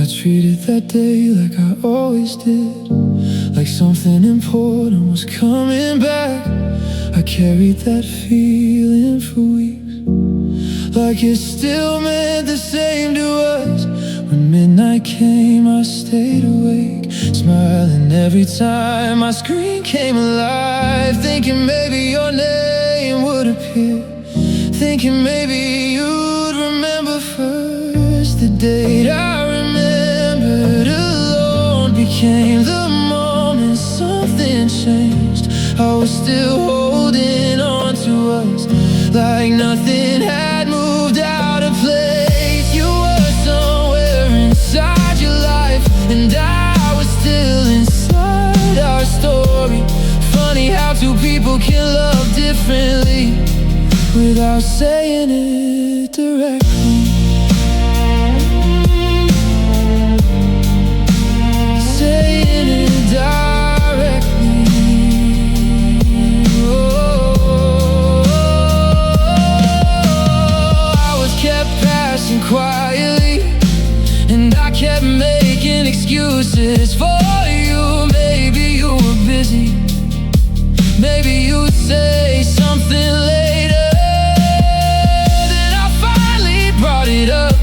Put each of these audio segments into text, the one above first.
I treated that day like I always did, like something important was coming back. I carried that feeling for weeks, like it still meant the same to us. When midnight came, I stayed awake, smiling every time my screen came alive, thinking maybe your name would appear, thinking maybe you'd remember first. The date I remembered alone became the moment something changed. I was still holding on to us, like nothing had moved out of place. You were somewhere inside your life, and I was still inside our story. Funny how two people can love differently without saying it directly. Saying it directly. Oh, I was kept passing quietly, and I kept making excuses for you. Maybe you were busy, maybe you'd say something later. Then I finally brought it up,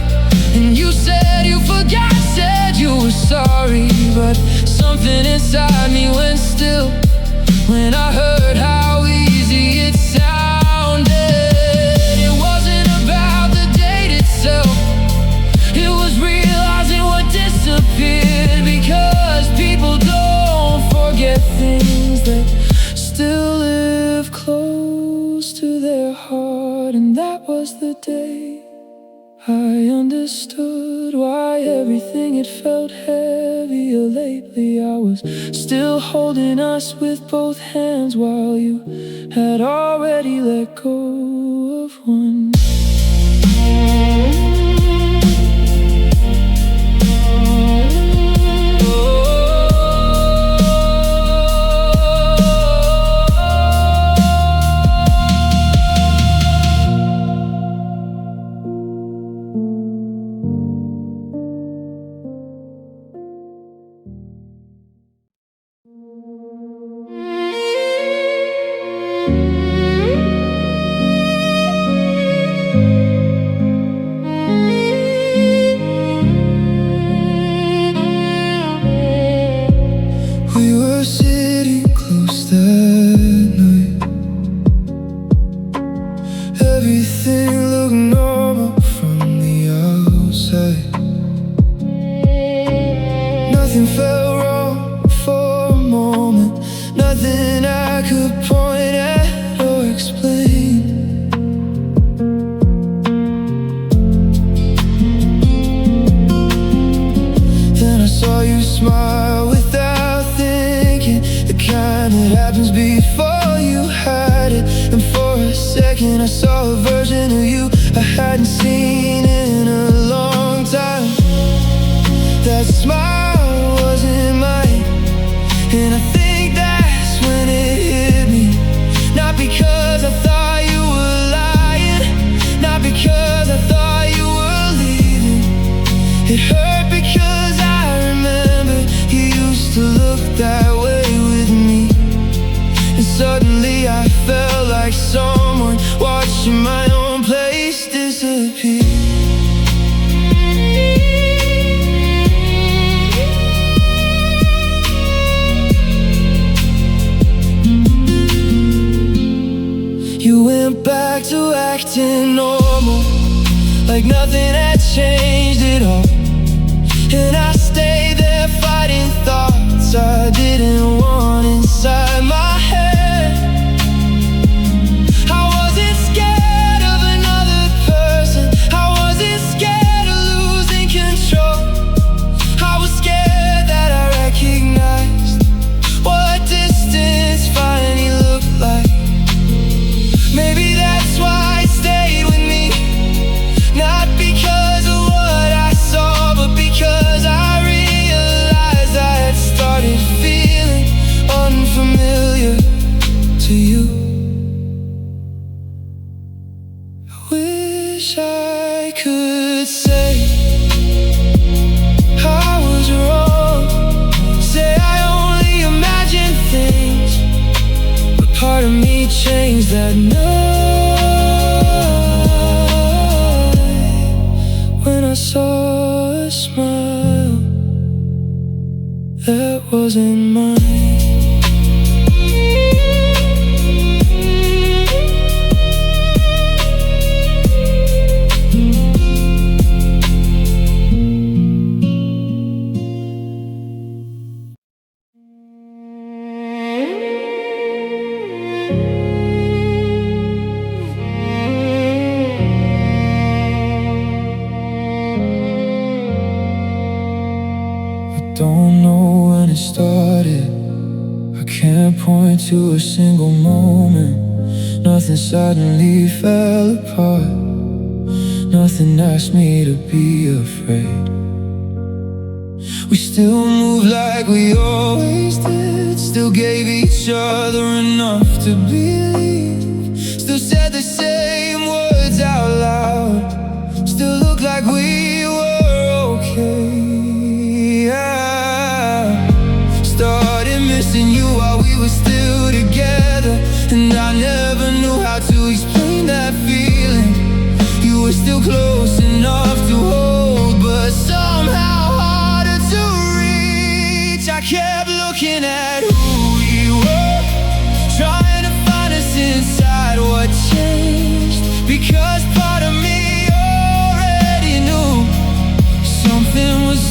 and you said you forgot, said you were sorry. But something inside me went still when I heard how easy it sounded. It wasn't about the date itself, it was realizing what disappeared. Because people don't forget things that still live close to their heart. And that was the day I understood why everything had felt heavier lately. I was still holding us with both hands while you had already let go of one. We were sitting close that night, everything looked normal from the outside. Nothing felt wrong for a moment, nothing I could point at or explain. Then I saw you smile without thinking, the kind that happens before you hide it. And for a second I saw a version of you I hadn't seen in a long time. That smile wasn't mine, and I think that's when it hit me. Not because I thought you were lying, not because I thought you were leaving. It hurt because I remember you used to look that way with me. And suddenly I felt like someone watching my own place disappear. You went back to acting normal, like nothing had changed at all. And I stayed there fighting thoughts I didn't want inside my head. I wasn't scared of another person, I wasn't scared of losing control. I was scared that I recognized what distance finally looked like. Maybe that's why it stayed with me, not because of what I saw, that wasn't mine. Don't know when it started. I can't point to a single moment. Nothing suddenly fell apart. Nothing asked me to be afraid. We still move like we always did. Still gave each other enough to believe. Still said the same words out loud. Still look like we were okay. Started missing you while we were still together, and I never knew how to explain that feeling. You were still close enough to hold, but somehow harder to reach. I kept looking at who we were, trying to find us inside what changed. Because part of me already knew something was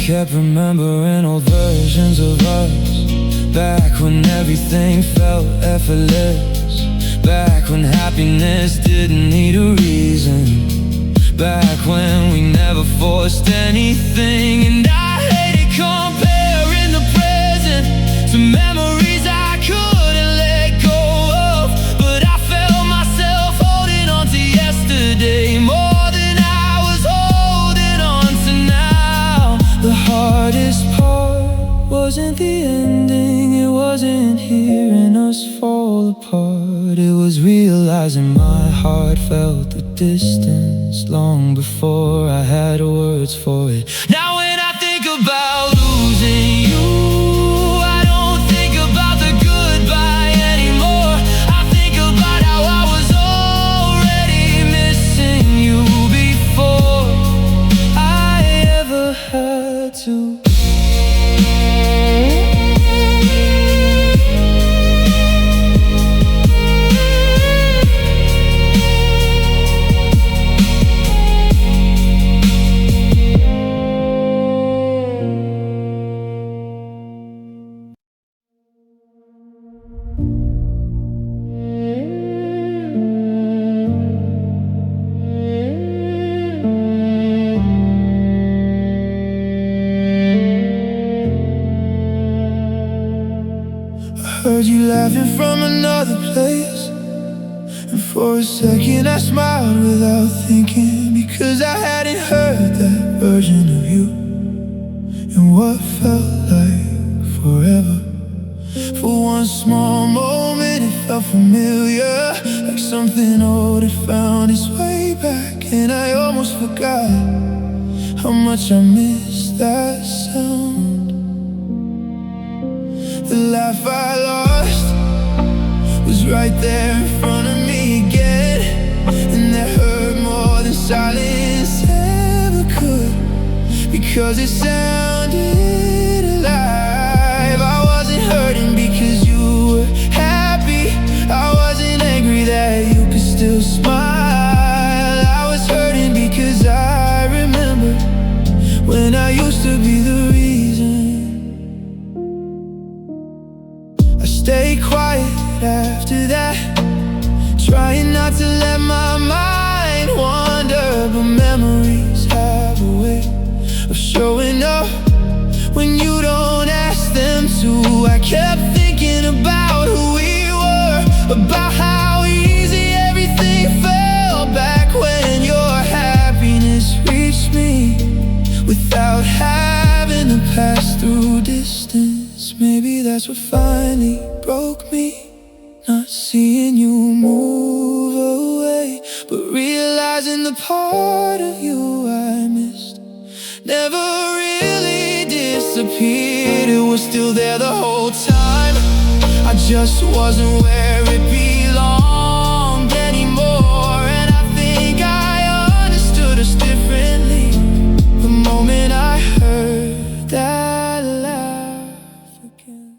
kept remembering old versions of us, back when everything felt effortless, back when happiness didn't need a reason, back when we never forced anything. And I hated comparing the present to memories I couldn't let go of, but I felt myself holding on to yesterday more than I was holding on to now. The hardest part wasn't the ending, it wasn't hearing us fall apart. It was realizing my heart felt the distance long before I had words for it. Now when I think about losing you, I don't think about the goodbye anymore. I think about how I was already missing you before I ever had to. Heard you laughing from another place, and for a second I smiled without thinking, because I hadn't heard that version of you in what felt like forever. For one small moment it felt familiar, like something old had found its way back, and I almost forgot how much I missed that sound. The life I lost was right there in front of me again, and that hurt more than silence ever could, because it sounded alive. I wasn't hurting because you were happy, I wasn't angry that you could still smile. I was hurting because I remember when I used to be the reason. Stay quiet after that, trying not to let my mind wander, but memories have a way of showing up when you don't ask them to. I kept thinking about who we were, about how easy everything felt back when your happiness reached me without having to pass through distance. Maybe that's what finally broke me, not seeing you move away, but realizing the part of you I missed never really disappeared, it was still there the whole time. I just wasn't where it belonged anymore. And I think I understood us differently the moment I heard that laugh again.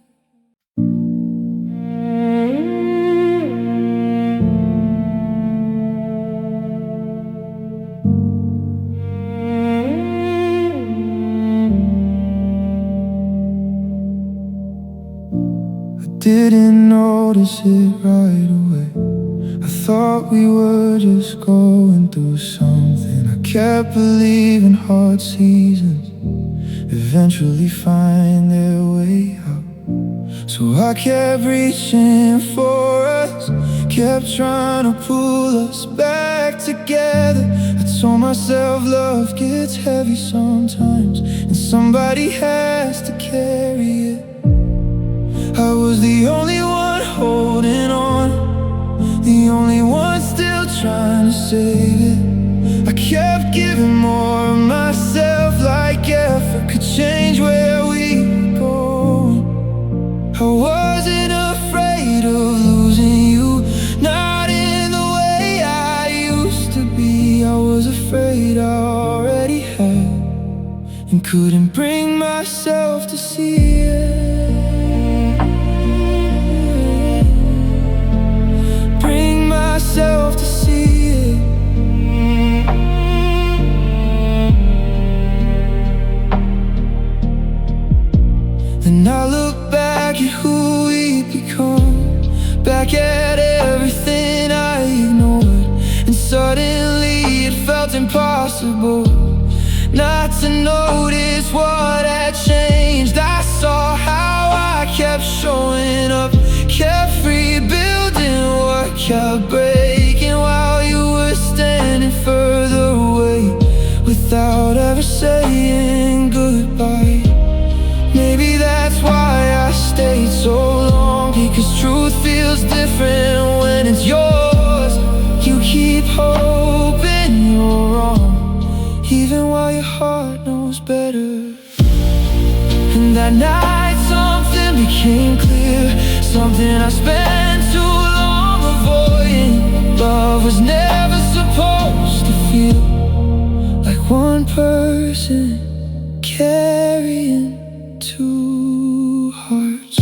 Didn't notice it right away. I thought we were just going through something. I kept believing hard seasons eventually find their way out. So I kept reaching for us, kept trying to pull us back together. I told myself love gets heavy sometimes, and somebody has to carry it. I was the only one holding on, the only one still trying to save it. I kept giving more of myself, like effort could change where we were going. I wasn't afraid of losing you, not in the way I used to be. I was afraid I already had, and couldn't bring myself to see it. Myself to see it. Then I look back at who we'd become, back at everything I ignored, and suddenly it felt impossible not to notice what had changed. I saw how I kept showing up, kept rebuilding what kept breaking, while you were standing further away without ever saying goodbye. Maybe that's why I stayed so long, because truth feels different when it's yours. You keep hoping you're wrong, even while your heart knows better. And that night something became clear, something I spent too long avoiding. Love was never supposed to feel like one person carrying two hearts.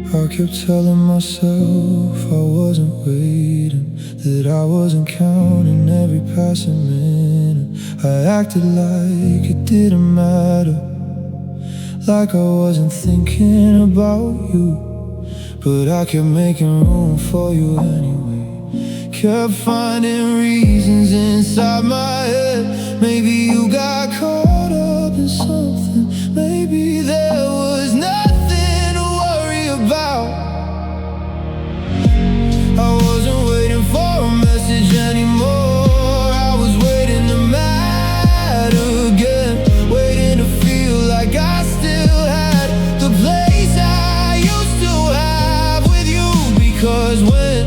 I kept telling myself I wasn't waiting, that I wasn't counting every passing minute. I acted like it didn't matter, like I wasn't thinking about you. But I kept making room for you anyway, kept finding reasons inside my head. Maybe you got caught up in something, maybe there was nothing to worry about. I wasn't waiting for a message anymore, I was waiting to matter again, waiting to feel like I still had the place I used to have with you. Because when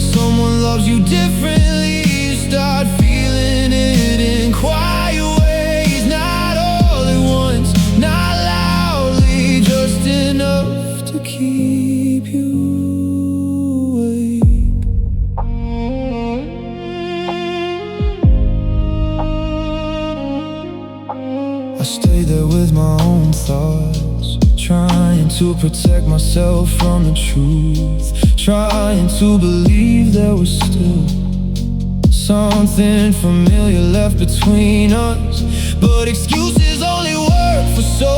someone loves you differently, you start feeling it in quiet ways, not all at once, not loudly, just enough to keep you. Stay there with my own thoughts, trying to protect myself from the truth, trying to believe there was still something familiar left between us. But excuses only work for so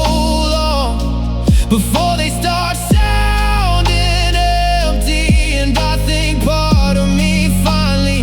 long before they start sounding empty. And I think part of me finally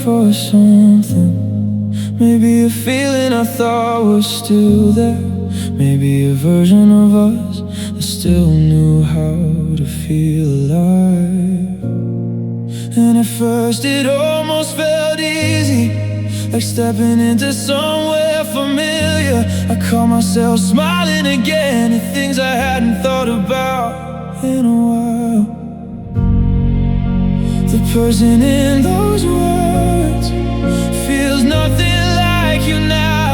for something. Maybe a feeling I thought was still there. Maybe a version of us that still knew how to feel alive. And at first it almost felt easy, like stepping into somewhere familiar. I caught myself smiling again at things I hadn't thought about in a while. The person in those words feels nothing like you now.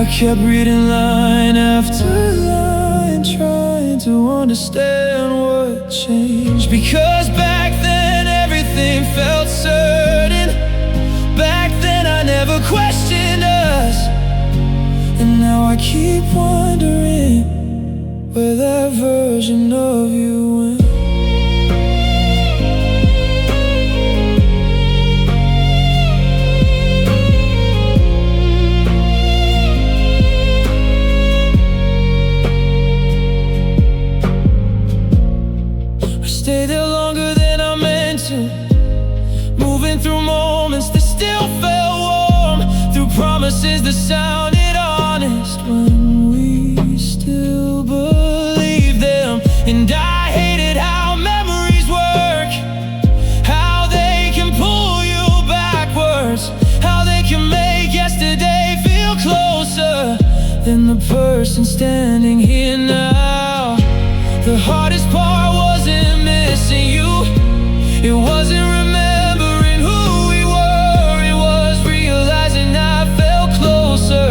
I kept reading line after line, trying to understand what changed. Because back then everything felt certain. Back then I never questioned us. And now I keep wondering where that version of you went. Stayed there longer than I meant to, moving through moments that still felt warm, through promises that sounded honest when we still believed them. And I hated how memories work, how they can pull you backwards, how they can make yesterday feel closer than the person standing here now. The hardest part wasn't missing you, it wasn't remembering who we were, it was realizing I felt closer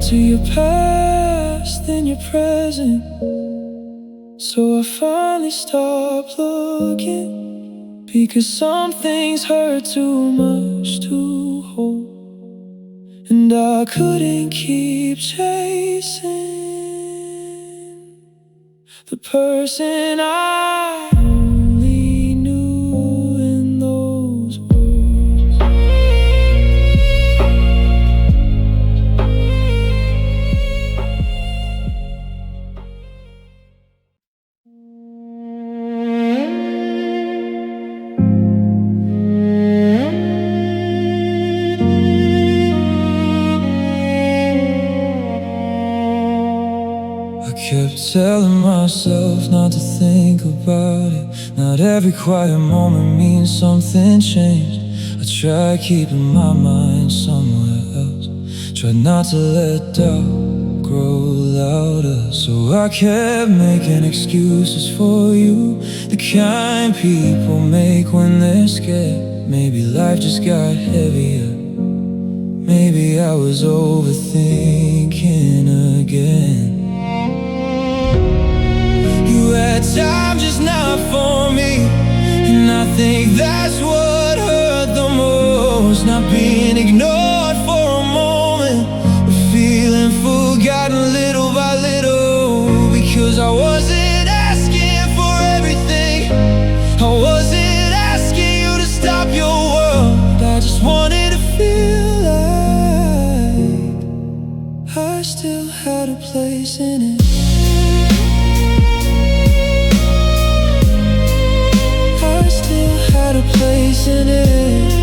to your past than your present. So I finally stopped looking, because some things hurt too much to hold, and I couldn't keep chasing the person I only knew in those words. I kept telling myself not to think about it. Not every quiet moment means something changed. I tried keeping my mind somewhere else, tried not to let doubt grow louder. So I kept making excuses for you, the kind people make when they're scared. Maybe life just got heavier, maybe I was overthinking again. You had time just not for me, and I think that's what hurt the most. Not being ignored for a moment, but feeling forgotten little by little. Because I wasn't asking for everything, I wasn't asking you to stop your world. I just wanted to feel like I still had a place in it. A place in it.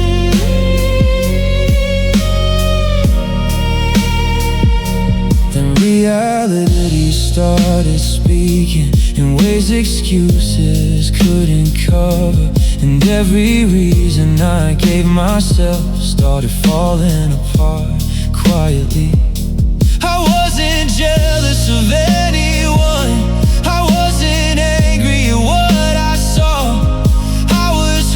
Then reality started speaking in ways excuses couldn't cover, and every reason I gave myself started falling apart quietly. I wasn't jealous of anyone, I wasn't angry at what I saw.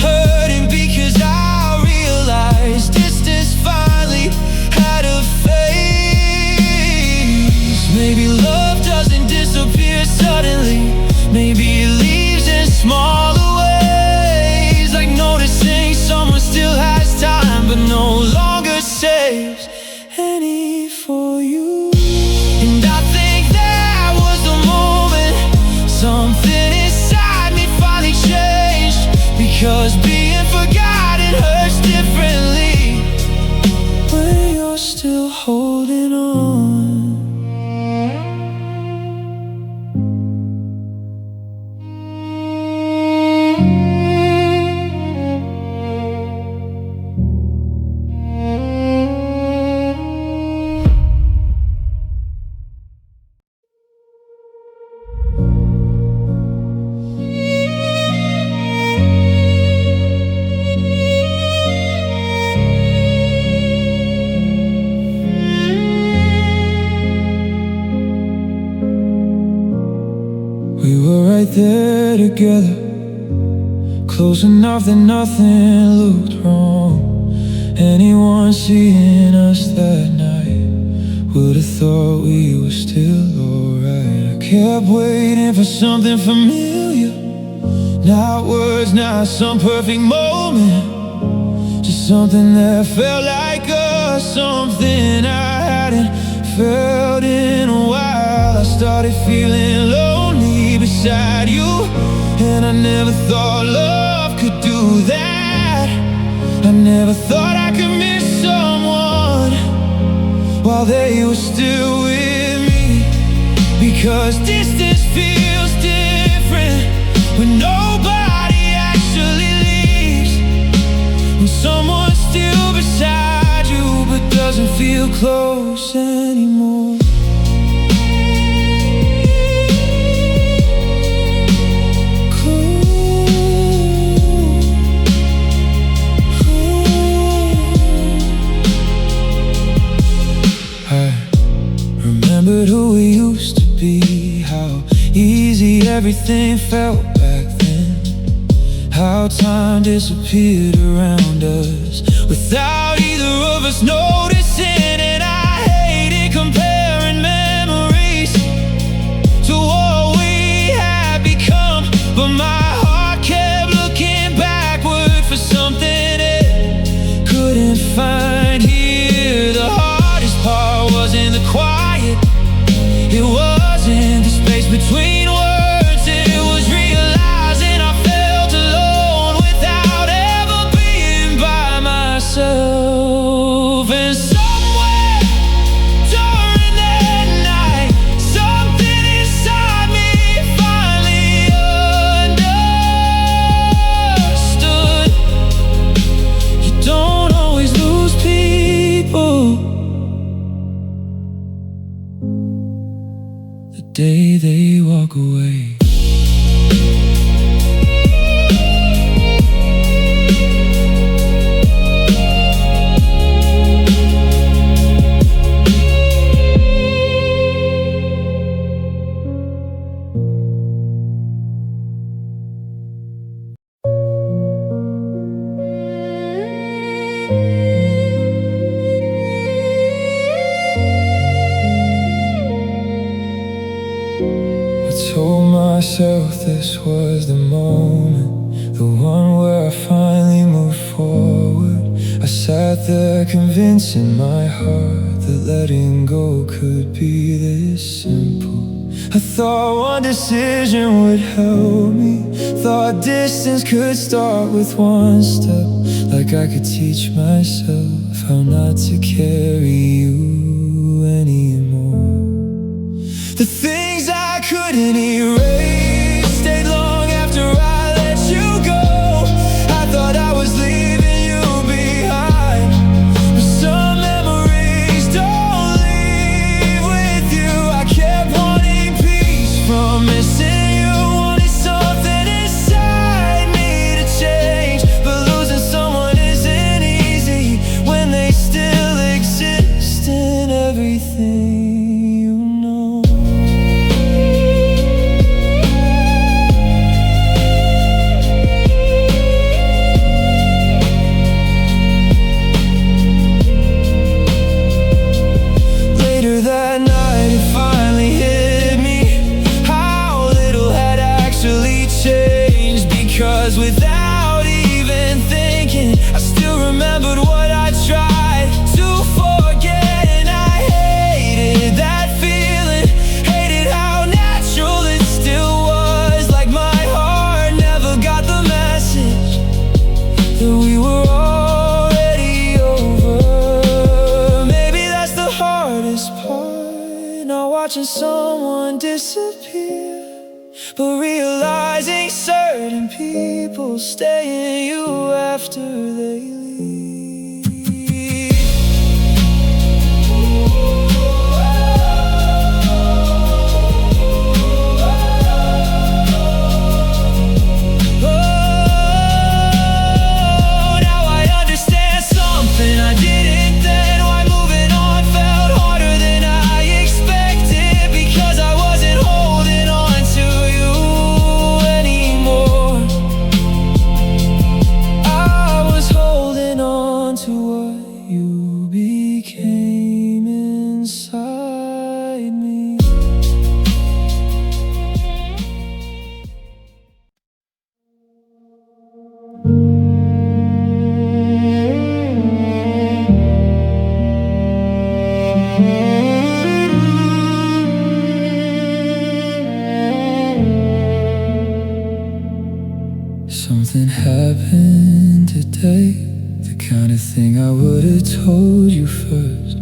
Hurting because I realized distance finally had a face. Maybe love doesn't disappear suddenly, maybe it leaves in smaller ways, like noticing someone still has time but no longer saves any for you. And I think that was there together, close enough that nothing looked wrong. Anyone seeing us that night would've thought we were still alright. I kept waiting for something familiar, not words, not some perfect moment, just something that felt like us, something I hadn't felt in a while. I started feeling lonely beside you, and I never thought love could do that. I never thought I could miss someone while they were still with me, because distance feels different when nobody actually leaves, when someone's still beside you but doesn't feel close anymore. Remembered who we used to be, how easy everything felt back then, how time disappeared around us without either of us noticing. And I hated comparing memories to what we had become, but my heart kept looking backward for something it couldn't find here. The hardest part wasn't the quiet, it wasn't the space between words, it was realizing I felt alone without ever being by myself. And somewhere during that night, something inside me finally understood. You don't always lose people the day they walk away. Told myself this was the moment, the one where I finally moved forward. I sat there convincing my heart that letting go could be this simple. I thought one decision would help me, thought distance could start with one step, like I could teach myself how not to carry you anymore. The things I couldn't erase stayed long after I let you go. I thought I was leaving you behind, but some memories don't leave with you. I kept wanting peace from missing you, wanted something inside me to change, but losing someone isn't easy when they still exist in everything. Because without even thinking, I still remembered what I tried to forget. And I hated that feeling, hated how natural it still was, like my heart never got the message that we were already over. Maybe that's the hardest part, not watching someone disappear, but realizing certain people stay in you after they leave. to what you became inside me. Something happened today, the kind of thing I would've told you first,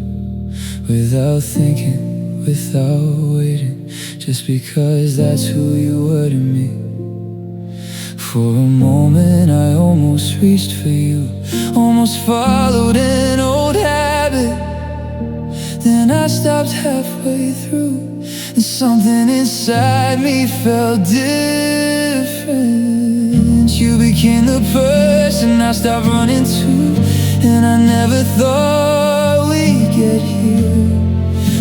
without thinking, without waiting, just because that's who you were to me. For a moment I almost reached for you, almost followed an old habit. Then I stopped halfway through, and something inside me felt different. You became the person I stopped running to, and I never thought we'd get here,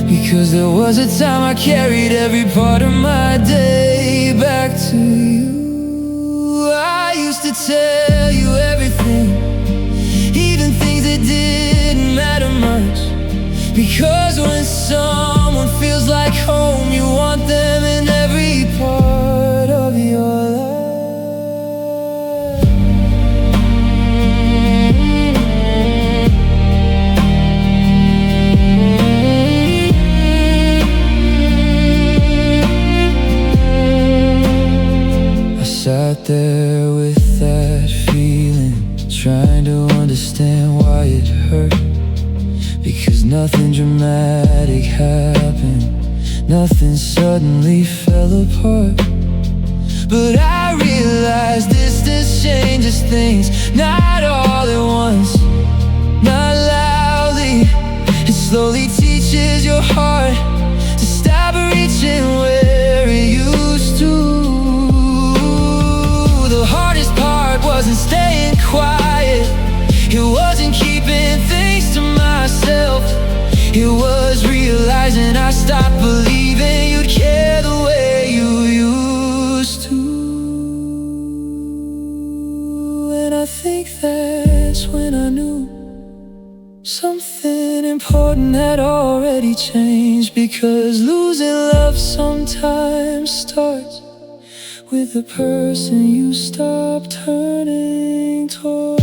because there was a time I carried every part of my day back to you. I used to tell you everything, even things that didn't matter much, because when someone feels like home, you want them in every part of your life. Sat there with that feeling, trying to understand why it hurt, because nothing dramatic happened, nothing suddenly fell apart. But I realized distance changes things, not all at once, not loudly. It slowly teaches your heart to stop reaching where it used to. The hardest part wasn't staying quiet, it wasn't keeping things to myself, it was realizing I stopped believing you'd care the way you used to. And I think that's when I knew something important had already changed, because losing love sometimes starts with the person you stop turning toward.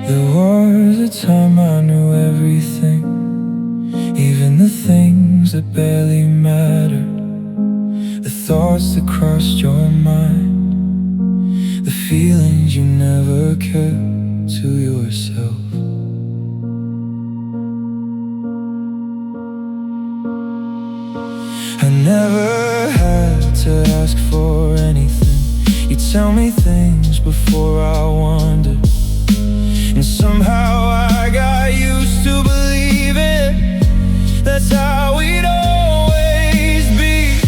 There was a time I knew everything, even the things that barely mattered, the thoughts that crossed your mind, the feelings you never kept to yourself. I never had to ask for anything, you tell me things before I wondered, and somehow I got used to believing that's how we'd always be.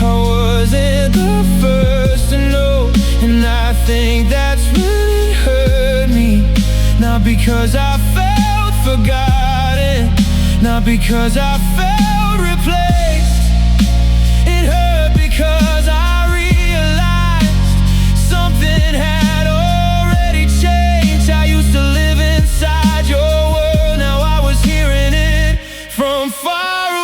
I wasn't the first to know, and I think that's when it hurt me. Not because I felt forgotten, not because I felt replaced. It hurt because I realized something had already changed. I used to live inside your world, now I was hearing it from far away.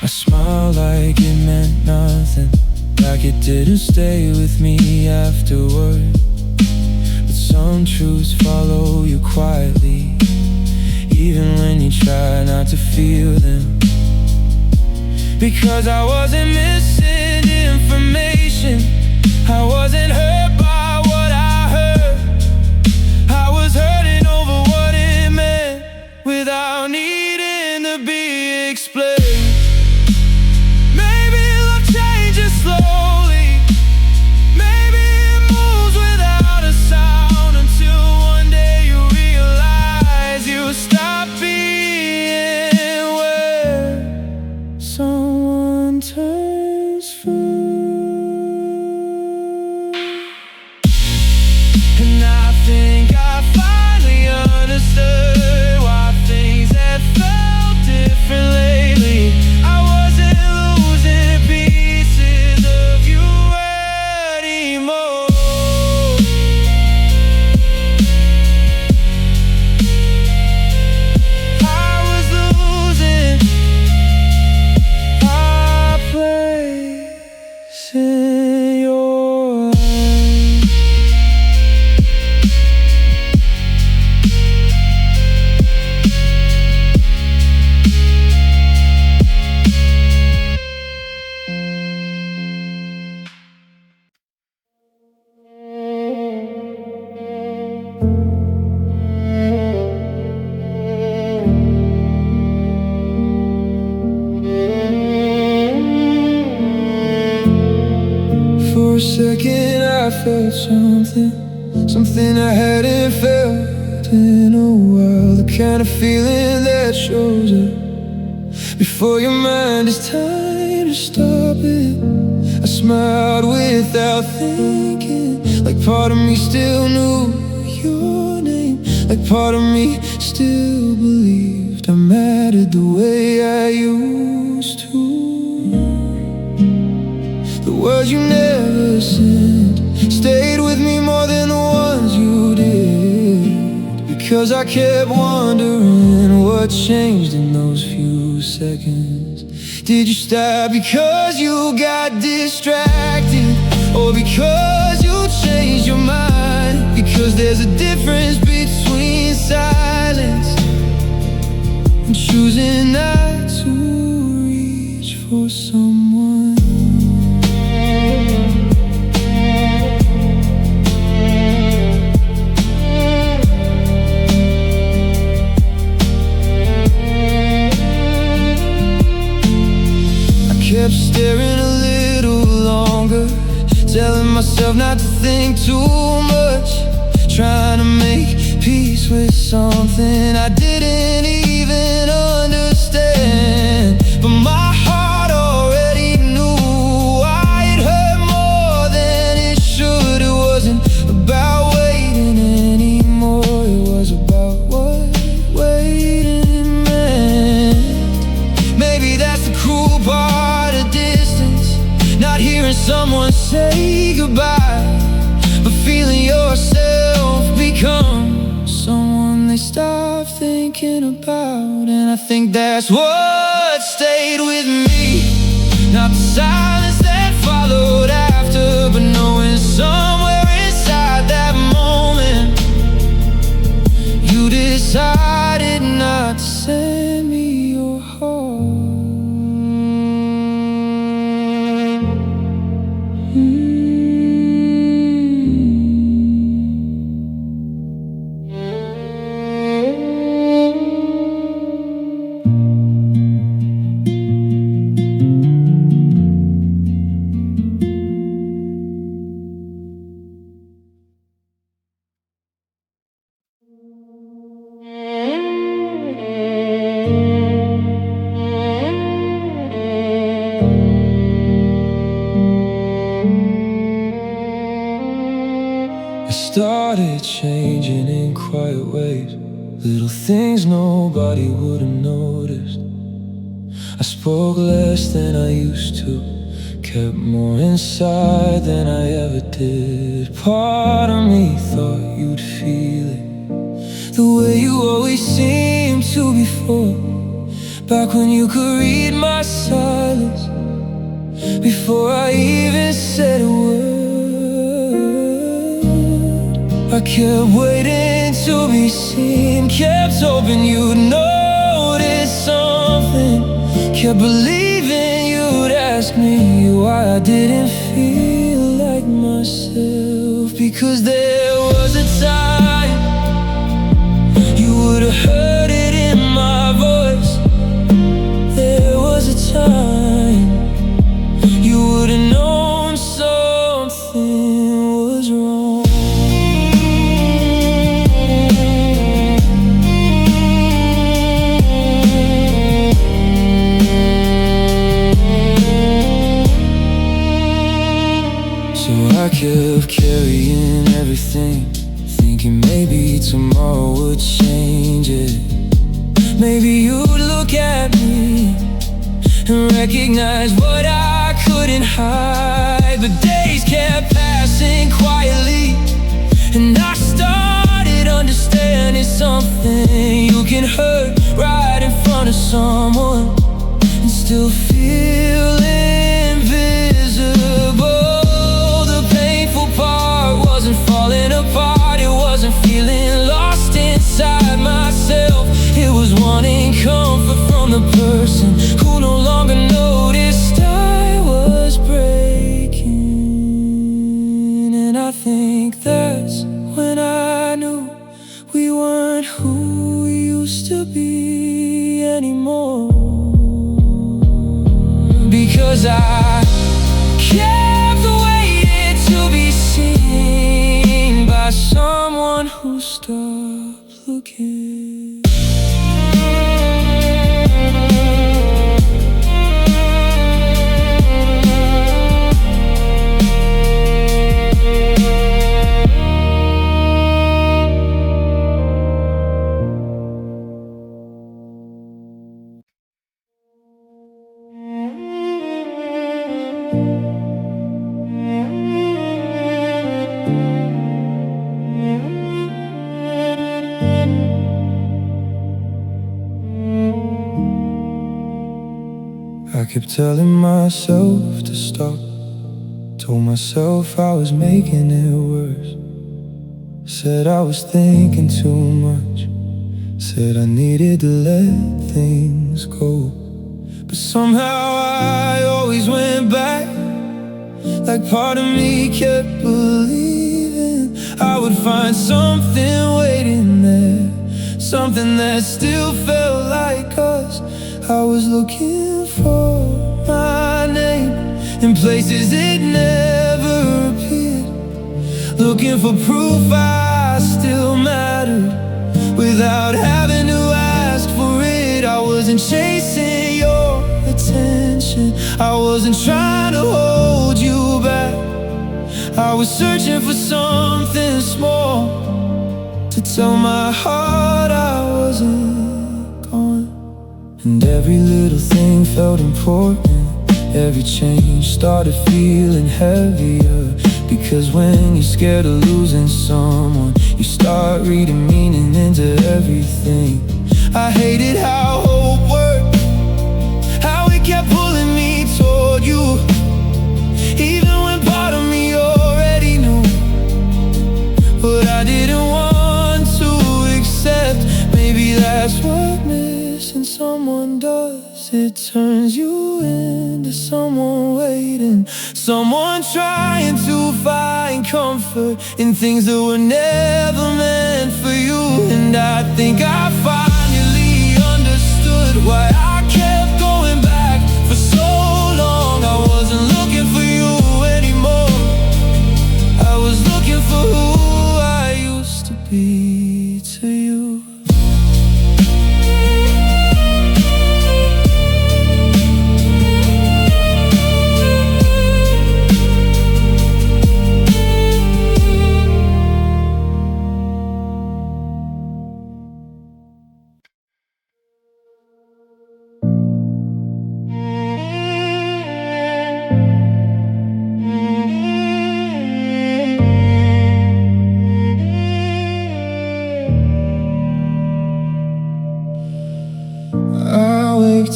I smiled like it meant nothing, like it didn't stay with me afterward. But some truths follow you quietly, even when you try not to feel them. Because I wasn't missing information, I wasn't hurt by what I heard. I was hurting over what it meant without needing to be explained. Maybe love changes slowly, maybe it moves without a sound, until one day you realize you stop being where someone turns from. And I think I finally understood why things have felt different lately. I wasn't losing pieces of you anymore. I was losing our place in your life. For a second I felt something I hadn't felt in a while. The kind of feeling that shows up before your mind is time to stop it. I smiled without thinking, like part of me still knew your name, like part of me still believed I mattered the way I used to. The words you never sent stayed with me more than the ones you did, because I kept wondering what changed in those few seconds. Did you stop because you got distracted, or because you changed your mind? Because there's a difference between silence and choosing not to reach for someone. Kept staring a little longer, telling myself not to think too much, trying to make peace with something I didn't even understand. But my heart already knew why it hurt more than it should. It wasn't about waiting anymore, it was about what waiting meant. Maybe that's the cruel part, not hearing someone say goodbye, but feeling yourself become someone they stop thinking about. And I think that's what stayed with me, not the silence that followed after, but knowing somewhere inside that moment you decided not to send me your heart. Started changing in quiet ways, little things nobody would have noticed. I spoke less than I used to, kept more inside than I ever did. Part of me thought you'd feel it, the way you always seemed to before. Back when you could read my silence before I even said a word. I kept waiting to be seen, kept hoping you'd notice something, kept believing you'd ask me why I didn't feel like myself. Because there was a time you would have heard it in my voice. There was a time you would have known something was wrong. So I kept carrying everything, thinking maybe tomorrow would change it. Maybe you'd look at me and recognize what I couldn't hide. But days kept passing quietly, and I started understanding something. You can hurt right in front of someone and still feel invisible. The painful part wasn't falling apart, it wasn't feeling lost inside myself. It was wanting comfort from the person who no longer noticed I was breaking. And I think that's when I knew we weren't who we used to be anymore. Because I kept waiting to be seen by someone who stopped looking. I kept telling myself to stop, told myself I was making it worse. Said I was thinking too much, said I needed to let things go. But somehow I always went back, like part of me kept believing I would find something waiting there, something that still felt like us. I was looking for my name in places it never appeared, looking for proof I still mattered without having to ask for it. I wasn't chasing your attention, I wasn't trying to hold you back. I was searching for something small to tell my heart I wasn't gone. And every little thing felt important, every change started feeling heavier. Because when you're scared of losing someone, you start reading meaning into everything. I hated how hope worked, how it kept pulling me toward you, even when part of me already knew. But I didn't want to accept, maybe that's what missing someone does. It turns you into someone waiting, someone trying to find comfort in things that were never meant for you. And I think I finally understood why I kept going back for so long. I wasn't looking for you anymore, I was looking for who I used to be to you.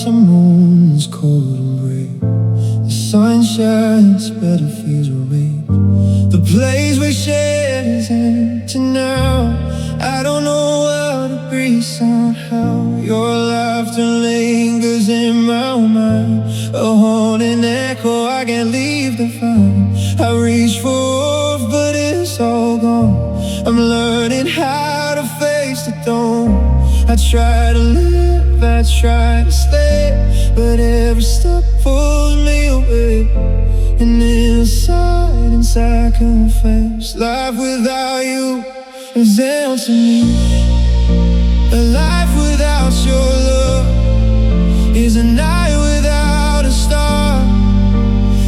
The moon's cold and gray, the sun shines, better feels were made. The place we shared is empty now. and lingers in my mind, a haunting echo I can't leave to find. I reach for, but it's all gone. I'm learning how to face the dawn. I try to live, I try to stay, but every step pulls me away. And inside confess, life without you is empty to me. A life without your love is a night without a star.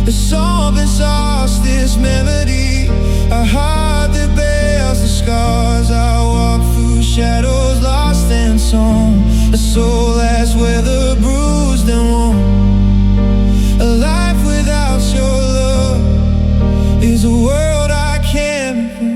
A song exhausts this melody, a heart that bears the scars. I walk through shadows lost and torn, a soul that's weathered, bruised and worn. A life without your love is a world I can't begin.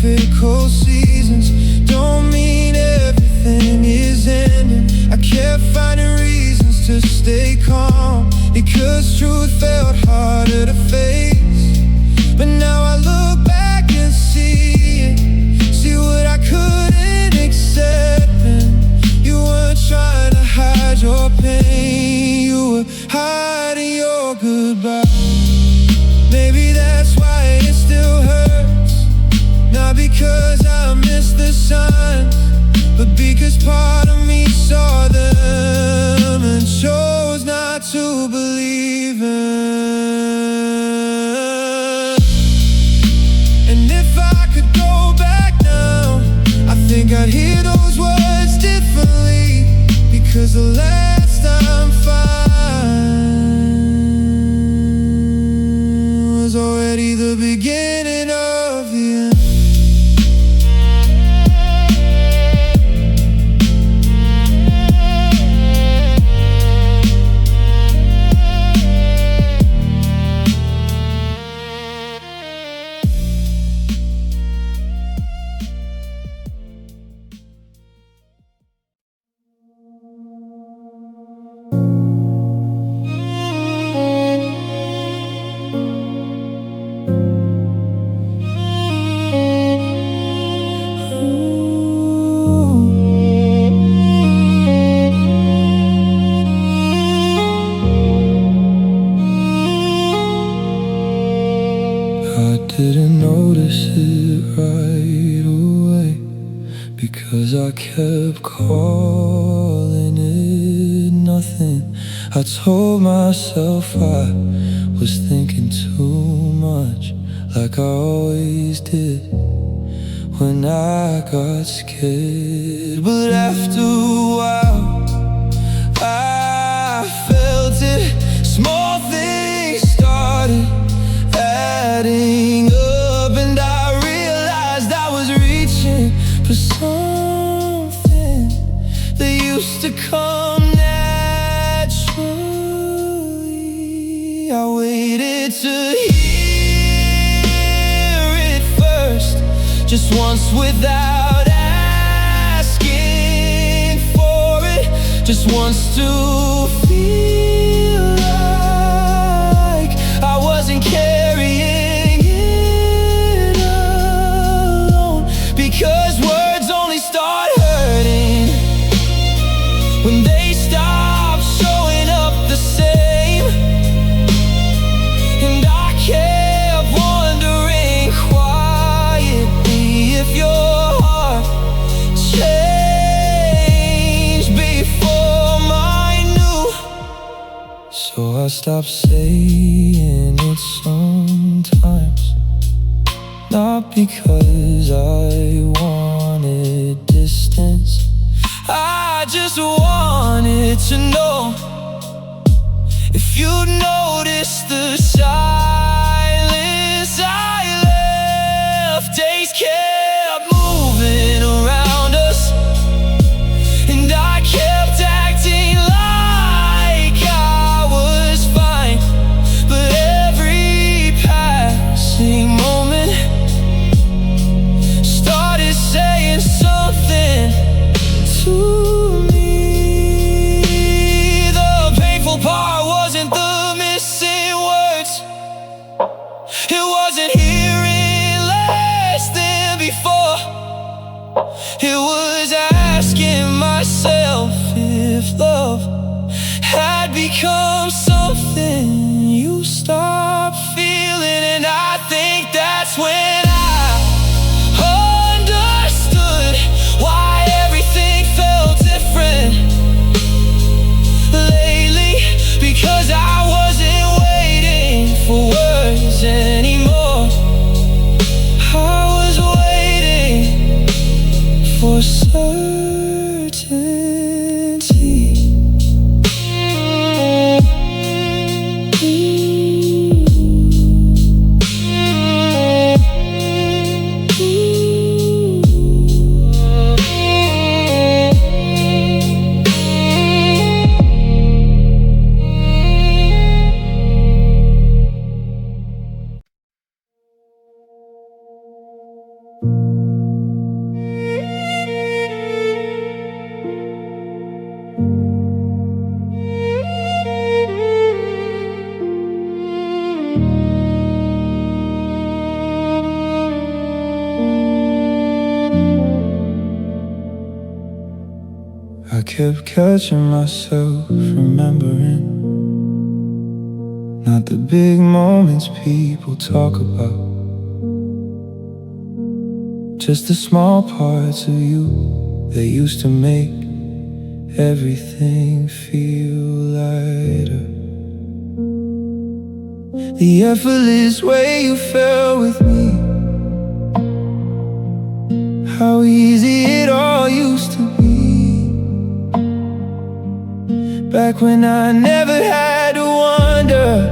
Difficult seasons don't mean everything is ending. I kept finding reasons to stay calm, because truth felt harder to face. But now I look back and see it, see what I couldn't accept. And you weren't trying to hide your pain, you were hiding your goodbye. Maybe that's why it still hurts, not because I missed the signs, but because part of me saw them and chose not to believe in. And if I could go back now, I think I'd hear those words differently, because the last I'm fine was already the beginning of the end. Didn't notice it right away, because I kept calling it nothing. I told myself I was thinking too much, like I always did when I got scared. But after a while I felt it, small things started adding up, and I realized I was reaching for something that used to come naturally. I waited to hear it first, just once without asking for it, just once to feel like I wasn't carrying it alone. Because words only start hurting when they stop showing up the same. And I kept wondering quietly if your heart changed before mine knew. So I stopped saying it sometimes, not because I wanted distance, I just wanted to know if you'd notice the silence I left. Days kept moving around us, and I kept acting like I was fine. But every passing moment started saying something to me. had become something you stopped feeling. And I think that's when I understood why everything felt different lately. Because I wasn't waiting for words anymore. I was waiting for certainty. I kept catching myself remembering not the big moments people talk about, just the small parts of you that used to make everything feel lighter. The effortless way you fell with me, how easy it all used to be. Back when I never had to wonder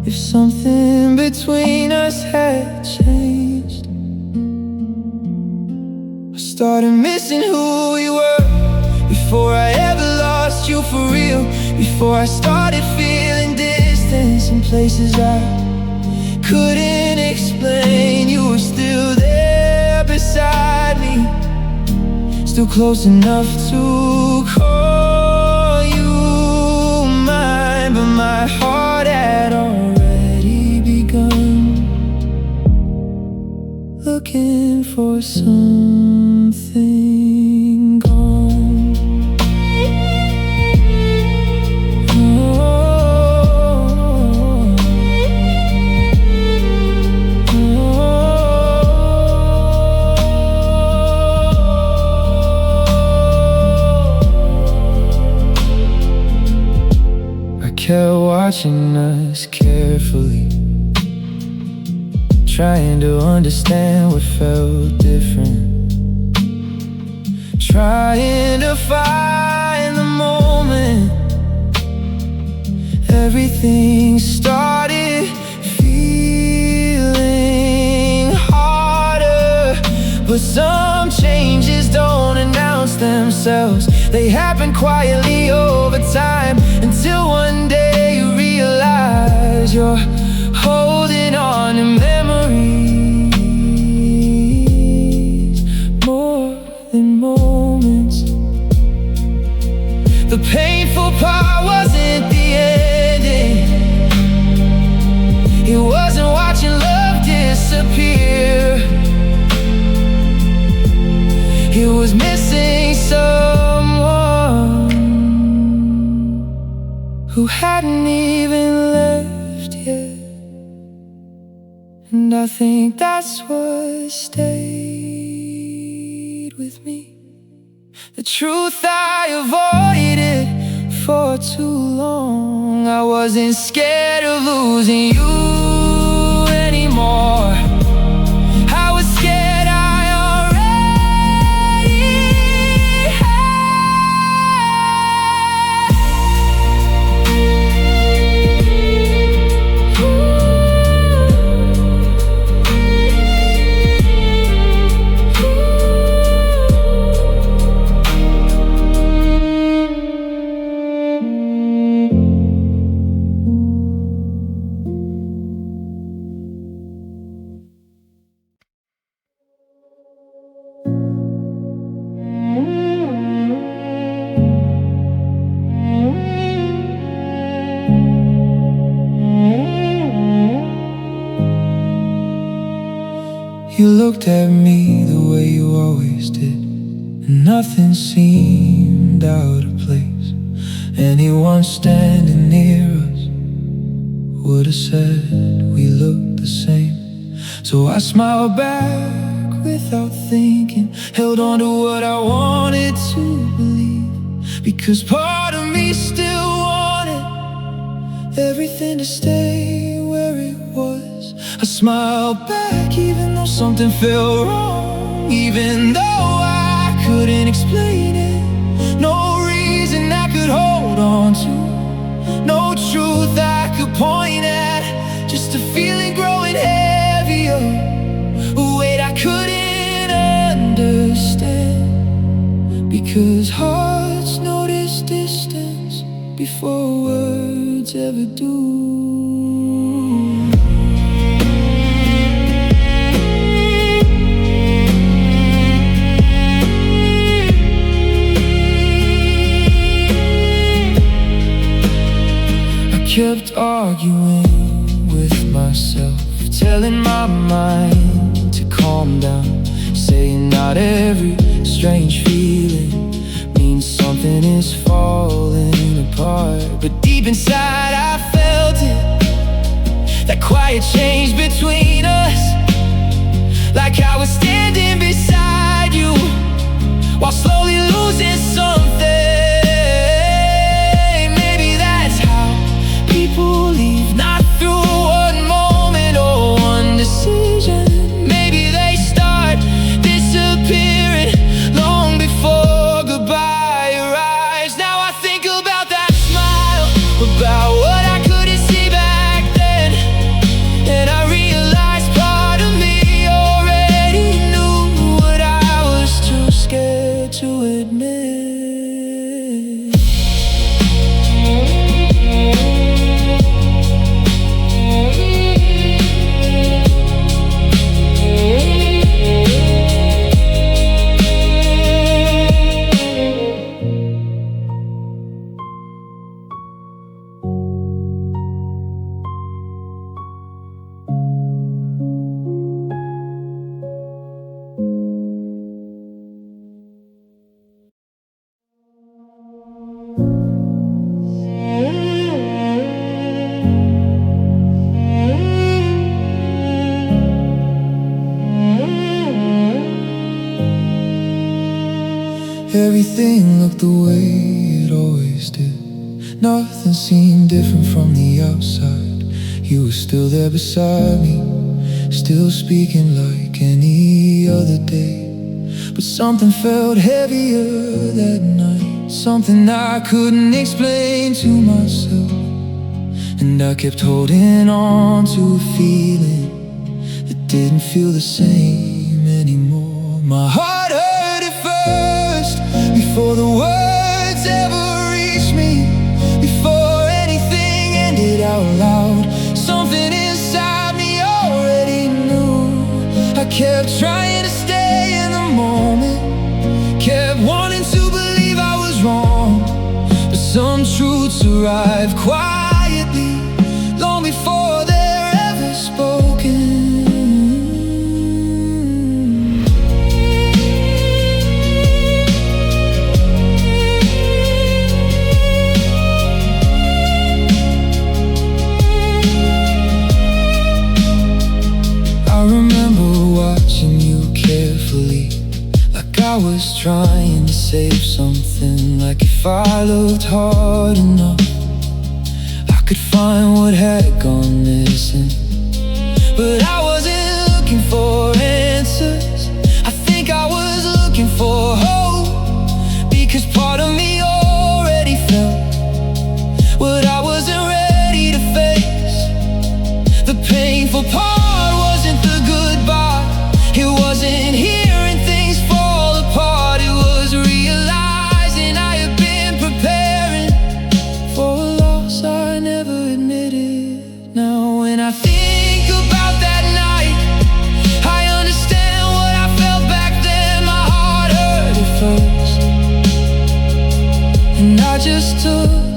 if something between us had changed. I started missing who we were before I ever lost you for real. Before I started feeling distance in places I couldn't explain. You were still there beside me, still close enough to call you mine. But my heart had already begun looking for something gone. Kept watching us carefully, trying to understand what felt different, trying to find the moment everything started feeling harder. But some changes don't announce themselves, they happen quietly over time, until one day you realize you're holding on to memories more than moments. The painful part wasn't the ending, it wasn't watching love disappear, it was missing someone who hadn't even left yet. And I think that's what stayed with me. The truth I avoided for too long. I wasn't scared of losing you anymore. I was scared I already You looked at me the way you always did, and nothing seemed out of place. Anyone standing near us would have said we looked the same. So I smiled back without thinking, held on to what I wanted to believe, because part of me still wanted everything to stay where it was. I smiled back even though something felt wrong, even though I couldn't explain it. No reason I could hold on to, no truth I could point at, just a feeling growing heavier, a weight I couldn't understand, because hearts notice distance before words ever do. Kept arguing with myself, telling my mind to calm down, saying not every strange feeling means something is falling apart. But deep inside I felt it, that quiet change between us, like I was standing beside you while slowly losing something. People leave not through one moment or one decision. Maybe they start disappearing long before goodbye arrives. Now I think about that smile, about what I couldn't see back then, and I realized part of me already knew what I was too scared to admit. Everything looked the way it always did. Nothing seemed different from the outside. You were still there beside me, still speaking like any other day. But something felt heavier that night, something I couldn't explain to myself. And I kept holding on to a feeling that didn't feel the same anymore. My heart hurt at first, before the words ever reached me, before anything ended out loud. Something inside me already knew. I kept trying to stay in the moment, kept wanting to believe I was wrong. But some truths arrive quietly, long before they're ever spoken. I was trying to save something, like if I looked hard enough I could find what had gone missing. But I wasn't looking for answers, I think I was looking for hope, because part of me already felt what I wasn't ready to face. The painful part wasn't the goodbye, it wasn't hearing things fall apart, it was realizing I had been preparing for a loss I never admitted. Now when I think about that night, I understand what I felt back then. My heart hurt at first, and I just took